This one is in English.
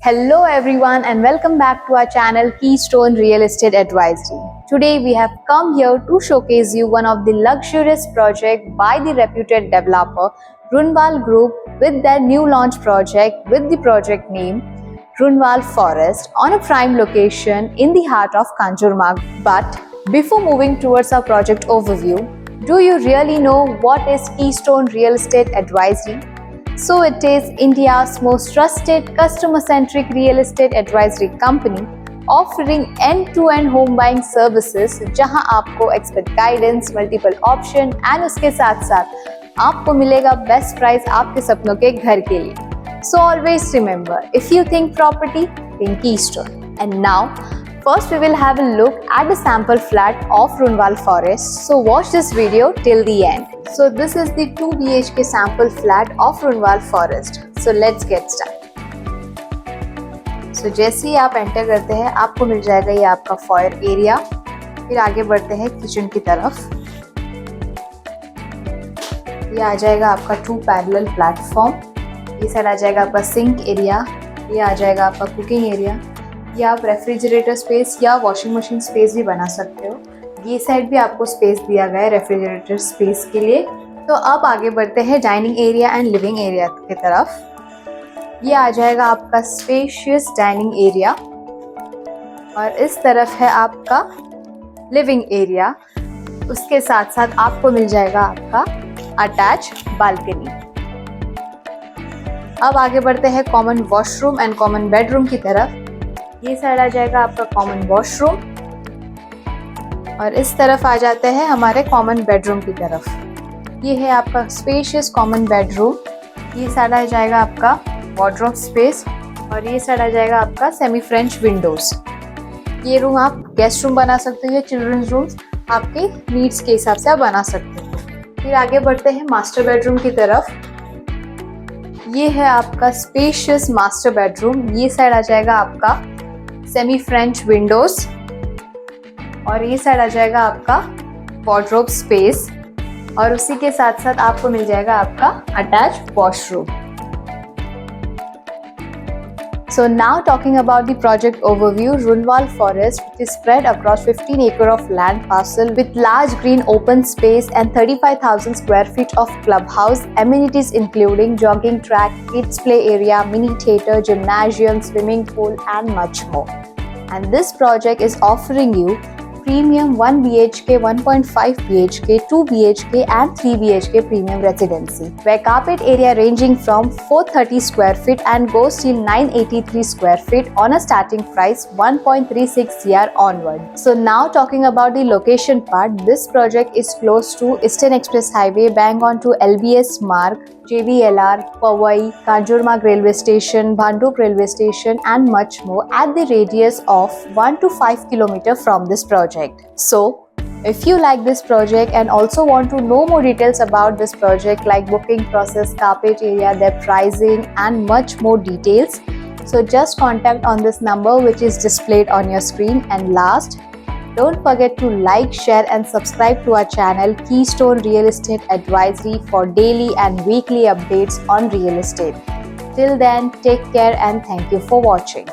Hello everyone and welcome back to our channel Keystone Real Estate Advisory. Today we have come here to showcase you one of the luxurious project by the reputed developer Runwal Group with their new launch project with the project name Runwal Forest on a prime location in the heart of Kanjurmarg. But before moving towards our project overview, do you really know what is Keystone Real Estate Advisory? So it is India's most trusted customer-centric real estate advisory company offering end-to-end home buying services जहां आपको expert guidance, multiple option and उसके साथ-साथ आपको मिलेगा best price आपके सपनों के घर के लिए. So always remember, if you think property, think Keystone. And now, first we will have a look at the sample flat of Runwal Forest. So watch this video till the end. So this is the 2 BHK sample flat of Runwal Forest. So let's get started. So जैसे ही आप enter करते हैं आपको मिल जाएगा ये आपका foyer area. फिर आगे बढ़ते हैं किचन की तरफ. ये आ जाएगा आपका 2 पैरेलल प्लेटफॉर्म. ये साइड आ जाएगा आपका सिंक एरिया. ये आ जाएगा आपका कुकिंग एरिया. ये आप रेफ्रिजरेटर स्पेस या वॉशिंग मशीन स्पेस भी बना सकते हो. ये साइड भी आपको स्पेस दिया गया है रेफ्रिजरेटर स्पेस के लिए. तो अब आगे बढ़ते हैं dining area and living area की तरफ. ये आ जाएगा आपका स्पेशियस डाइनिंग एरिया और इस तरफ है आपका लिविंग एरिया. उसके साथ साथ आपको मिल जाएगा आपका अटैच बालकनी. अब आगे बढ़ते हैं common washroom and common bedroom की तरफ. ये साइड आ जाएगा आपका कॉमन वॉशरूम और इस तरफ आ जाते हैं हमारे कॉमन बेडरूम की तरफ. ये है आपका स्पेशियस कॉमन बेडरूम. ये साइड आ जाएगा आपका वार्डरोब स्पेस और ये साइड आ जाएगा आपका सेमी फ्रेंच विंडोज. ये रूम आप गेस्ट रूम बना सकते हो या चिल्ड्रंस रूम आपके नीड्स के हिसाब से आप बना सकते हो. फिर आगे बढ़ते हैं मास्टर बेडरूम की तरफ. ये है आपका स्पेशियस मास्टर बेडरूम. ये साइड आ जाएगा आपका सेमी फ्रेंच विंडोज और ये साइड आ जाएगा आपका वार्डरोब स्पेस और उसी के साथ साथ आपको मिल जाएगा आपका attach washroom. So now talking about the project overview, Runwal Forest, which is spread across 15 acres of land parcel with large green open space and 35,000 square feet of clubhouse, amenities including jogging track, kids play area, mini theater, gymnasium, swimming pool and much more. And this project is offering you premium 1 BHK, 1.5 BHK, 2 BHK and 3 BHK premium residency, where carpet area ranging from 430 square feet and goes till 983 square feet on a starting price 1.36 CR onward. So now talking about the location part, this project is close to Eastern Express Highway, bang on to LBS Marg, JVLR, Powai, Kanjurmarg Railway Station, Bhandup Railway Station and much more at the radius of 1 to 5 km from this project. So, if you like this project and also want to know more details about this project like booking process, carpet area, their pricing and much more details, so just contact on this number which is displayed on your screen. And last, don't forget to like, share and subscribe to our channel Keystone Real Estate Advisory for daily and weekly updates on real estate. Till then, take care and thank you for watching.